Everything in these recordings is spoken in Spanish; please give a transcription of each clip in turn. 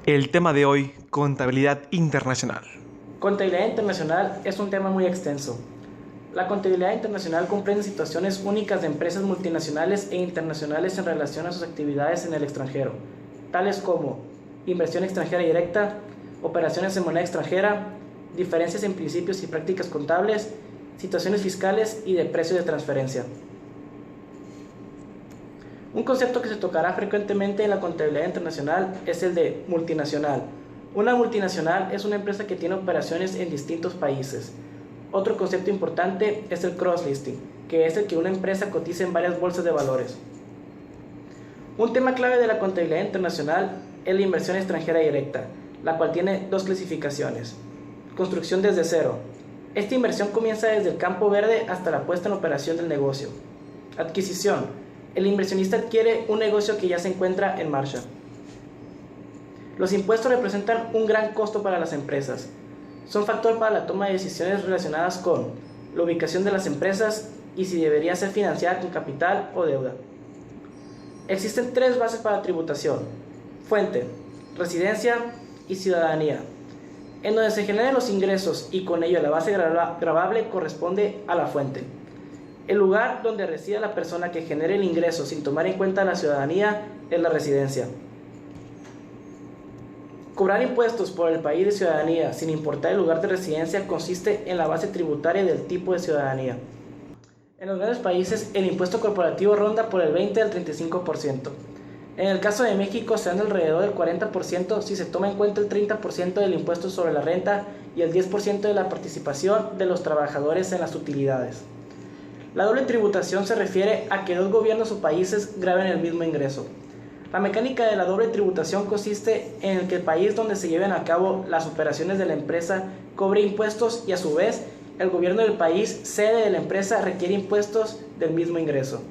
El tema de hoy, contabilidad internacional. Contabilidad internacional es un tema muy extenso. La contabilidad internacional comprende situaciones únicas de empresas multinacionales e internacionales en relación a sus actividades en el extranjero, tales como inversión extranjera directa, operaciones en moneda extranjera, diferencias en principios y prácticas contables, situaciones fiscales y de precios de transferencia. Un concepto que se tocará frecuentemente en la contabilidad internacional es el de multinacional. Una multinacional es una empresa que tiene operaciones en distintos países. Otro concepto importante es el cross-listing, que es el que una empresa cotiza en varias bolsas de valores. Un tema clave de la contabilidad internacional es la inversión extranjera directa, la cual tiene dos clasificaciones. Construcción desde cero. Esta inversión comienza desde el campo verde hasta la puesta en operación del negocio. Adquisición. El inversionista adquiere un negocio que ya se encuentra en marcha. Los impuestos representan un gran costo para las empresas. Son factor para la toma de decisiones relacionadas con la ubicación de las empresas y si debería ser financiada con capital o deuda. Existen tres bases para tributación: fuente, residencia y ciudadanía. En donde se generan los ingresos y con ello la base gravable corresponde a la fuente. El lugar donde reside la persona que genere el ingreso sin tomar en cuenta la ciudadanía es la residencia. Cobrar impuestos por el país de ciudadanía sin importar el lugar de residencia consiste en la base tributaria del tipo de ciudadanía. En los grandes países el impuesto corporativo ronda por el 20 al 35%. En el caso de México se anda alrededor del 40% si se toma en cuenta el 30% del impuesto sobre la renta y el 10% de la participación de los trabajadores en las utilidades. La doble tributación se refiere a que dos gobiernos o países graben el mismo ingreso. La mecánica de la doble tributación consiste en que el país donde se lleven a cabo las operaciones de la empresa cobre impuestos y a su vez el gobierno del país sede de la empresa requiere impuestos del mismo ingreso.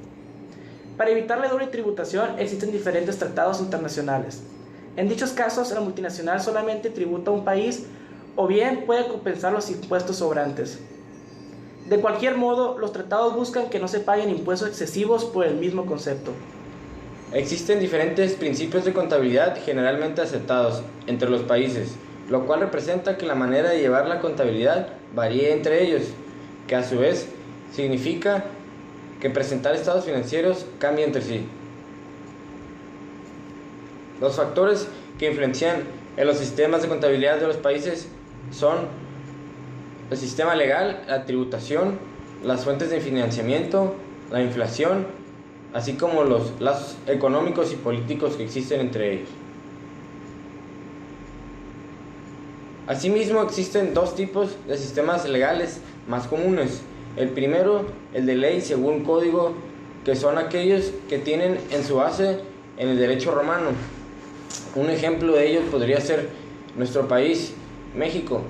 Para evitar la doble tributación existen diferentes tratados internacionales. En dichos casos la multinacional solamente tributa a un país o bien puede compensar los impuestos sobrantes. De cualquier modo, los tratados buscan que no se paguen impuestos excesivos por el mismo concepto. Existen diferentes principios de contabilidad generalmente aceptados entre los países, lo cual representa que la manera de llevar la contabilidad varía entre ellos, que a su vez significa que presentar estados financieros cambia entre sí. Los factores que influencian en los sistemas de contabilidad de los países son el sistema legal, la tributación, las fuentes de financiamiento, la inflación, así como los lazos económicos y políticos que existen entre ellos. Asimismo, existen dos tipos de sistemas legales más comunes. El primero, el de ley según código, que son aquellos que tienen en su base en el derecho romano. Un ejemplo de ellos podría ser nuestro país, México.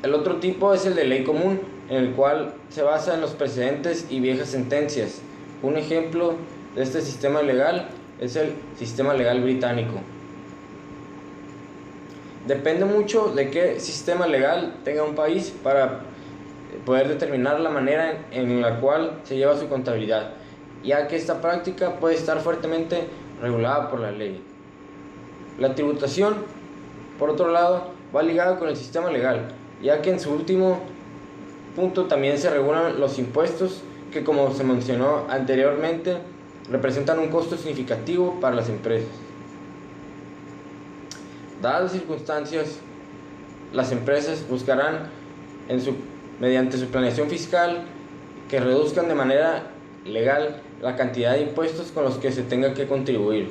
El otro tipo es el de ley común, en el cual se basa en los precedentes y viejas sentencias. Un ejemplo de este sistema legal es el sistema legal británico. Depende mucho de qué sistema legal tenga un país para poder determinar la manera en la cual se lleva su contabilidad, ya que esta práctica puede estar fuertemente regulada por la ley. La tributación, por otro lado, va ligada con el sistema legal, ya que en su último punto también se regulan los impuestos que, como se mencionó anteriormente, representan un costo significativo para las empresas. Dadas las circunstancias, las empresas buscarán mediante su planeación fiscal que reduzcan de manera legal la cantidad de impuestos con los que se tenga que contribuir.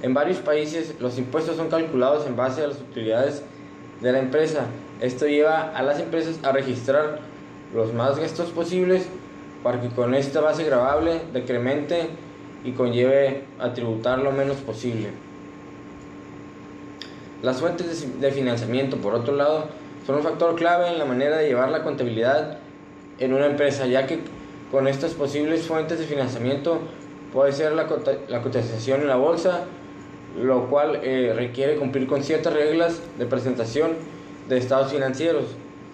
En varios países los impuestos son calculados en base a las utilidades de la empresa. Esto lleva a las empresas a registrar los más gastos posibles para que con esta base gravable decremente y conlleve a tributar lo menos posible. Las fuentes de financiamiento, por otro lado, son un factor clave en la manera de llevar la contabilidad en una empresa, ya que con estas posibles fuentes de financiamiento puede ser la cotización en la bolsa, lo cual requiere cumplir con ciertas reglas de presentación de estados financieros,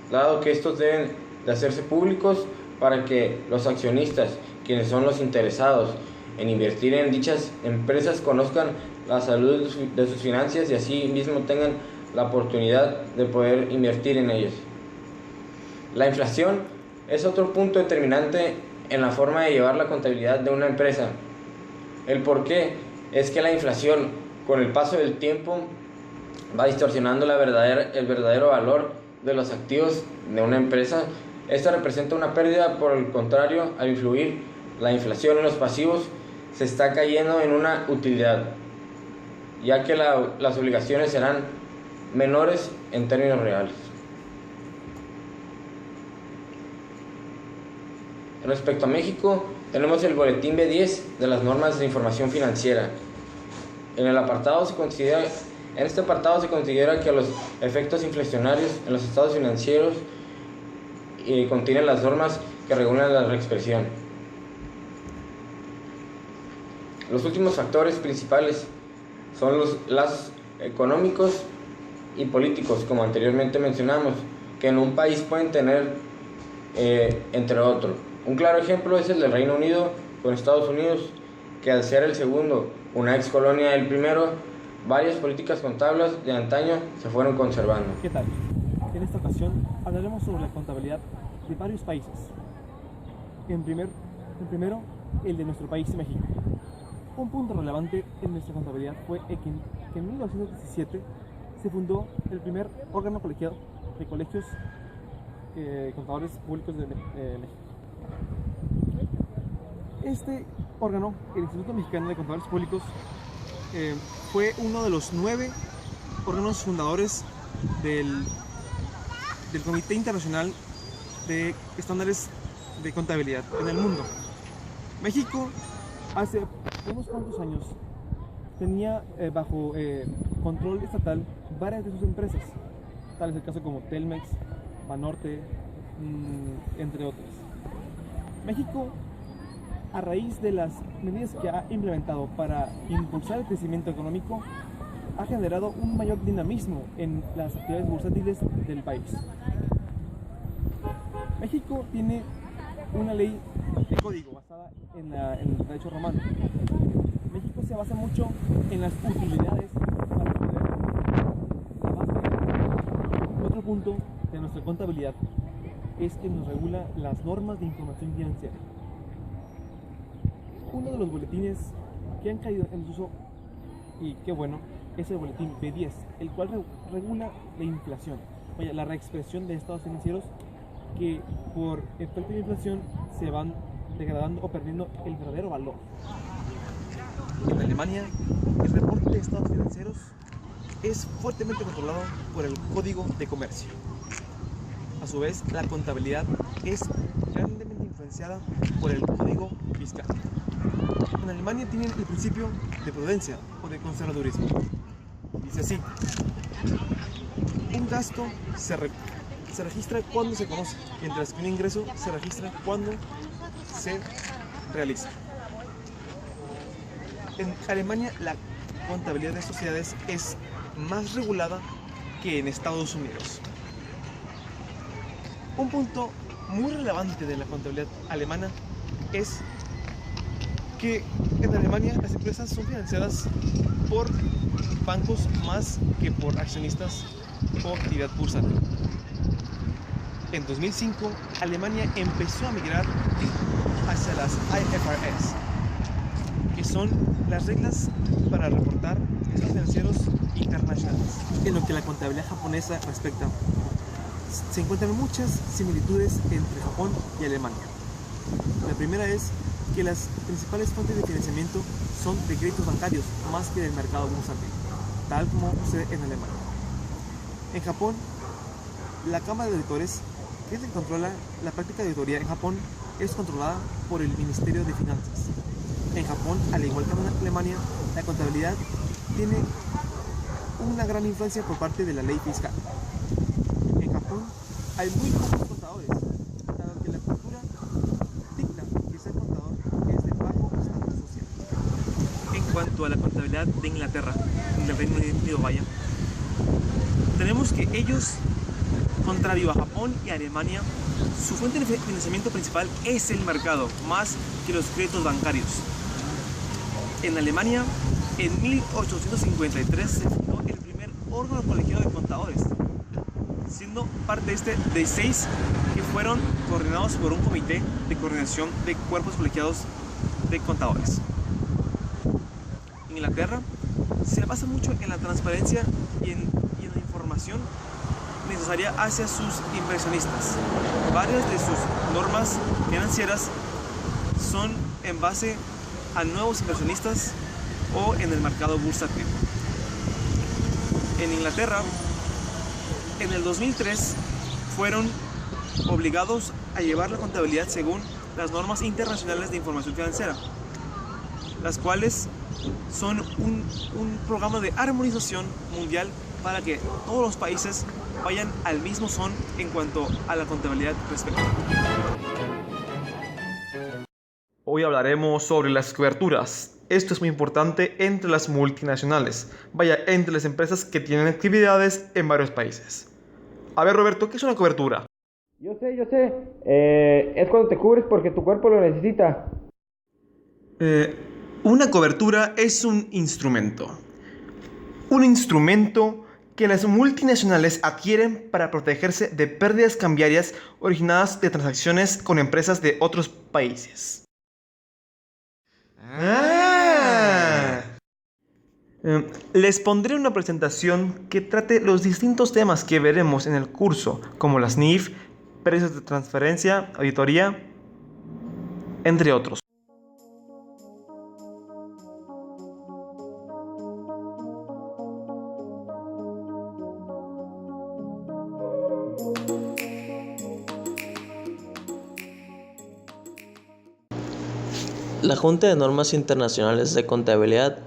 dado que estos deben de hacerse públicos para que los accionistas, quienes son los interesados en invertir en dichas empresas conozcan la salud de sus finanzas y así mismo tengan la oportunidad de poder invertir en ellos. La inflación es otro punto determinante en la forma de llevar la contabilidad de una empresa. El por qué es que la inflación, con el paso del tiempo, va distorsionando el verdadero valor de los activos de una empresa. Esta representa una pérdida. Por el contrario, al influir la inflación en los pasivos, se está cayendo en una utilidad, ya que las obligaciones serán menores en términos reales. Respecto a México, tenemos el Boletín B10 de las normas de información financiera. En este apartado se considera que los efectos inflacionarios en los estados financieros contienen las normas que regulan la reexpresión. Los últimos factores principales son los lazos económicos y políticos, como anteriormente mencionamos, que en un país pueden tener, entre otros. Un claro ejemplo es el del Reino Unido con Estados Unidos, que al ser el segundo una ex colonia del primero, varias políticas contables de antaño se fueron conservando. ¿Qué tal? En esta ocasión hablaremos sobre la contabilidad de varios países. En primero, el de nuestro país, México. Un punto relevante en nuestra contabilidad fue que en 1917 se fundó el primer órgano colegiado de colegios contadores públicos de México. Este órgano, el Instituto Mexicano de Contadores Públicos, fue uno de los 9 órganos fundadores del Comité Internacional de Estándares de Contabilidad en el mundo. México hace unos cuantos años tenía bajo control estatal varias de sus empresas, tal es el caso como Telmex, Banorte, entre otras. México, a raíz de las medidas que ha implementado para impulsar el crecimiento económico, ha generado un mayor dinamismo en las actividades bursátiles del país. México tiene una ley de código basada en el derecho romano. México se basa mucho en las utilidades para poder abastecer. Otro punto de nuestra contabilidad es que nos regula las normas de información financiera. Uno de los boletines que han caído en desuso, y qué bueno, es el boletín B10, el cual regula la inflación, la reexpresión de estados financieros que por efecto de inflación se van degradando o perdiendo el verdadero valor. En Alemania, el reporte de estados financieros es fuertemente controlado por el Código de Comercio. A su vez, la contabilidad es grandemente influenciada por el Código Fiscal. En Alemania tienen el principio de prudencia o de conservadurismo. Dice así: un gasto se registra cuando se conoce, mientras que un ingreso se registra cuando se realiza. En Alemania la contabilidad de sociedades es más regulada que en Estados Unidos. Un punto muy relevante de la contabilidad alemana es que en Alemania las empresas son financiadas por bancos más que por accionistas o actividad bursátil. En 2005, Alemania empezó a migrar hacia las IFRS, que son las reglas para reportar estados financieros internacionales. En lo que la contabilidad japonesa respecta, se encuentran muchas similitudes entre Japón y Alemania. La primera es que las principales fuentes de financiamiento son de créditos bancarios más que del mercado bursátil, tal como sucede en Alemania. En Japón, la Cámara de Auditores, que es la que controla la práctica de auditoría en Japón, es controlada por el Ministerio de Finanzas. En Japón, al igual que en Alemania, la contabilidad tiene una gran influencia por parte de la ley fiscal. En Japón hay muy pocos contadores, dado que la cultura dicta que ser contador es de bajo estatus social. En cuanto a la contabilidad de Inglaterra, del Reino Unido, tenemos que ellos, contrario a Japón y Alemania, su fuente de financiamiento principal es el mercado, más que los créditos bancarios. En Alemania, en 1853 se fundó el primer órgano colegiado de contadores, siendo parte de 6 que fueron coordinados por un comité de coordinación de cuerpos colegiados de contadores. En Inglaterra se basa mucho en la transparencia y en la información necesaria hacia sus inversionistas. Varias de sus normas financieras son en base a nuevos inversionistas o en el mercado bursátil. En Inglaterra, en el 2003 fueron obligados a llevar la contabilidad según las normas internacionales de información financiera, las cuales son un programa de armonización mundial para que todos los países vayan al mismo son en cuanto a la contabilidad respectiva. Hoy hablaremos sobre las coberturas. Esto es muy importante entre las multinacionales, entre las empresas que tienen actividades en varios países. A ver, Roberto, ¿qué es una cobertura? Yo sé. Es cuando te cubres porque tu cuerpo lo necesita. Una cobertura es un instrumento. Un instrumento que las multinacionales adquieren para protegerse de pérdidas cambiarias originadas de transacciones con empresas de otros países. Les pondré una presentación que trate los distintos temas que veremos en el curso, como las NIF, precios de transferencia, auditoría, entre otros. La Junta de Normas Internacionales de Contabilidad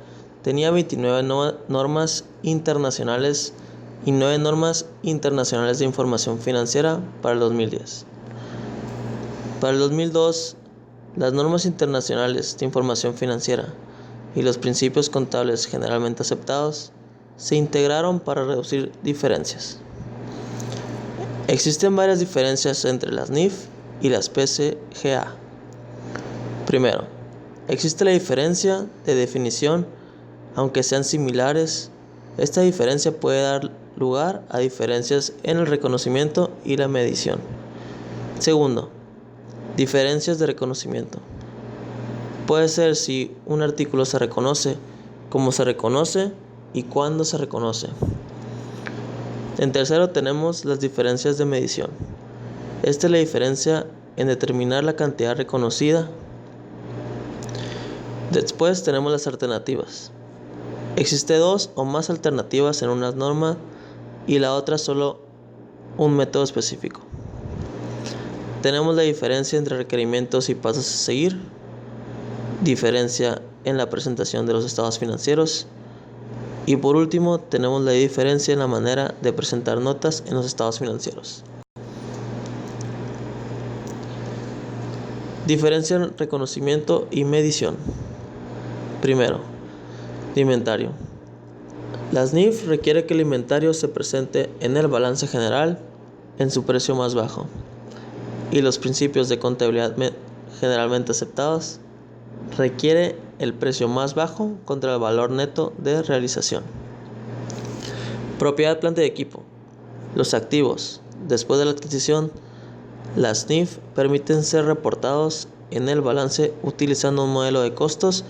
tenía 29 normas internacionales y 9 normas internacionales de información financiera para el 2010. Para el 2002, las normas internacionales de información financiera y los principios contables generalmente aceptados se integraron para reducir diferencias. Existen varias diferencias entre las NIF y las PCGA. Primero, existe la diferencia de definición. Aunque sean similares, esta diferencia puede dar lugar a diferencias en el reconocimiento y la medición. Segundo, diferencias de reconocimiento. Puede ser si un artículo se reconoce, cómo se reconoce y cuándo se reconoce. En tercero tenemos las diferencias de medición. Esta es la diferencia en determinar la cantidad reconocida. Después tenemos las alternativas. Existe 2 o más alternativas en una norma y la otra solo un método específico. Tenemos la diferencia entre requerimientos y pasos a seguir, diferencia en la presentación de los estados financieros y por último tenemos la diferencia en la manera de presentar notas en los estados financieros. Diferencia en reconocimiento y medición. Primero, de inventario. Las NIF requiere que el inventario se presente en el balance general en su precio más bajo y los principios de contabilidad generalmente aceptados requiere el precio más bajo contra el valor neto de realización. Propiedad, planta y equipo. Los activos después de la adquisición, las NIF permiten ser reportados en el balance utilizando un modelo de costos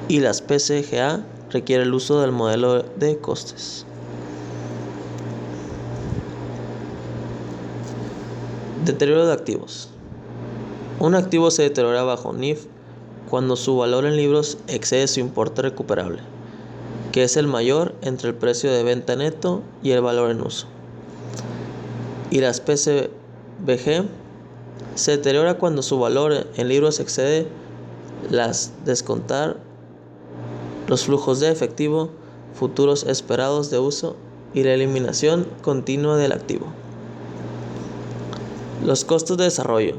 y las PCGA requiere el uso del modelo de costes. Deterioro de activos. Un activo se deteriora bajo NIF cuando su valor en libros excede su importe recuperable, que es el mayor entre el precio de venta neto y el valor en uso. Y las PCBG se deteriora cuando su valor en libros excede las descontar los flujos de efectivo futuros esperados de uso y la eliminación continua del activo. Los costos de desarrollo.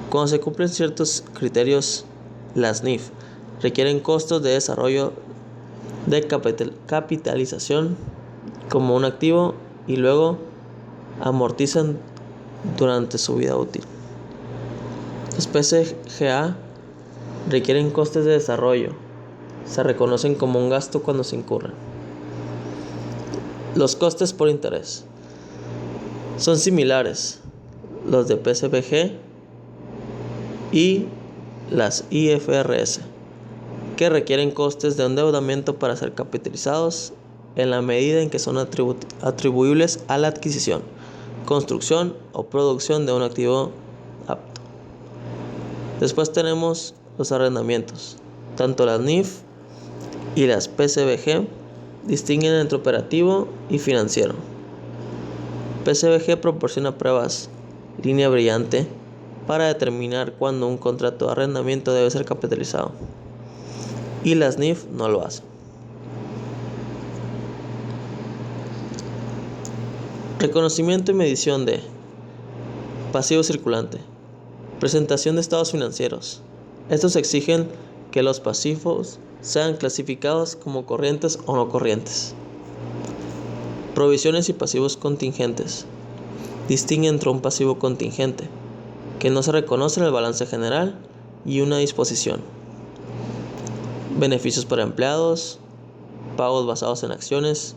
Cuando se cumplen ciertos criterios, las NIF requieren costos de desarrollo de capitalización como un activo y luego amortizan durante su vida útil. Los PCGA requieren costes de desarrollo. Se reconocen como un gasto cuando se incurren. Los costes por interés son similares. Los de PSBG y las IFRS, que requieren costes de endeudamiento para ser capitalizados en la medida en que son atribuibles a la adquisición, construcción o producción de un activo apto. Después tenemos los arrendamientos. Tanto las NIF y las PSBG distinguen entre operativo y financiero. PSBG proporciona pruebas línea brillante para determinar cuándo un contrato de arrendamiento debe ser capitalizado, y las NIF no lo hacen. Reconocimiento y medición de pasivo circulante. Presentación de estados financieros. Estos exigen que los pasivos sean clasificados como corrientes o no corrientes. Provisiones y pasivos contingentes. Distingue entre un pasivo contingente, que no se reconoce en el balance general, y una disposición. Beneficios para empleados, pagos basados en acciones,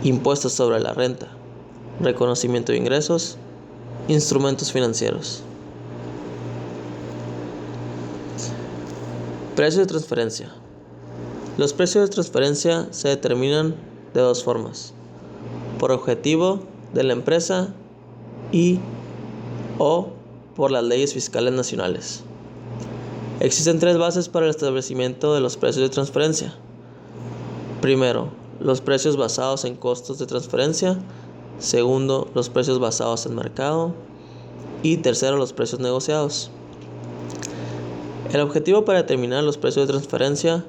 impuestos sobre la renta, reconocimiento de ingresos, instrumentos financieros. Precios de transferencia. Los precios de transferencia se determinan de dos formas: por objetivo de la empresa o por las leyes fiscales nacionales. Existen tres bases para el establecimiento de los precios de transferencia. Primero, los precios basados en costos de transferencia. Segundo, los precios basados en mercado. Y tercero, los precios negociados. El objetivo para determinar los precios de transferencia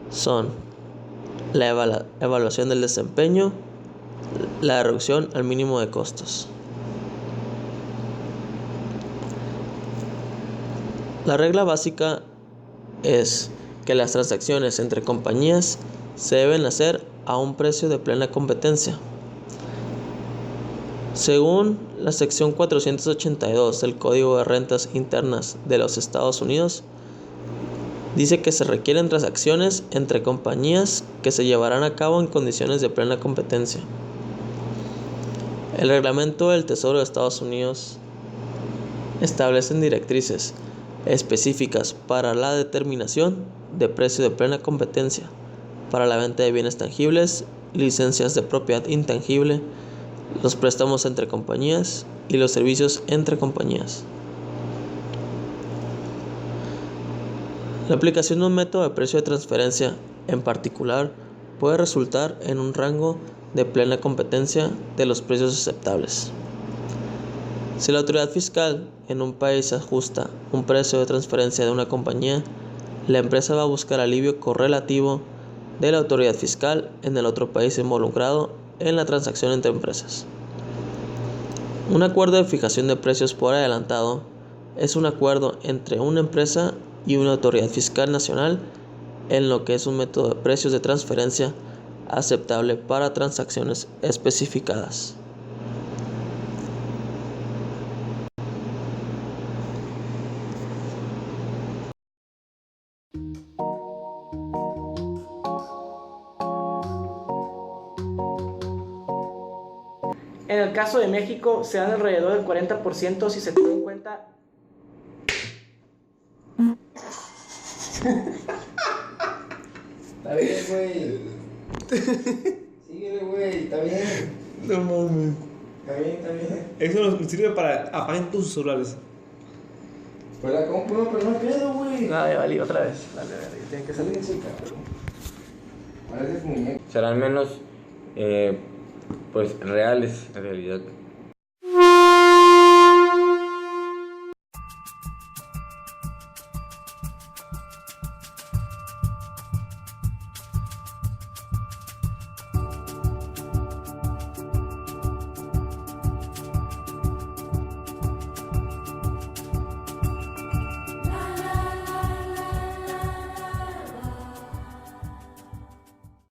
son la evaluación del desempeño, la reducción al mínimo de costos. La regla básica es que las transacciones entre compañías se deben hacer a un precio de plena competencia. Según la sección 482 del Código de Rentas Internas de los Estados Unidos, dice que se requieren transacciones entre compañías que se llevarán a cabo en condiciones de plena competencia. El reglamento del Tesoro de Estados Unidos establece directrices específicas para la determinación de precio de plena competencia, para la venta de bienes tangibles, licencias de propiedad intangible, los préstamos entre compañías y los servicios entre compañías. La aplicación de un método de precio de transferencia en particular puede resultar en un rango de plena competencia de los precios aceptables. Si la autoridad fiscal en un país ajusta un precio de transferencia de una compañía, la empresa va a buscar alivio correlativo de la autoridad fiscal en el otro país involucrado en la transacción entre empresas. Un acuerdo de fijación de precios por adelantado es un acuerdo entre una empresa y una autoridad fiscal nacional en lo que es un método de precios de transferencia aceptable para transacciones especificadas. En el caso de México, se dan alrededor del 40% si se tiene en cuenta. Está bien, güey. Síguele, güey, está bien. No mames. Está bien. Eso nos sirve para apagar todos sus celulares. Pues la compro, pero no hay pedo, güey. No, ya valí otra vez. Dale, tiene que salir. Serán menos, pues, reales en realidad.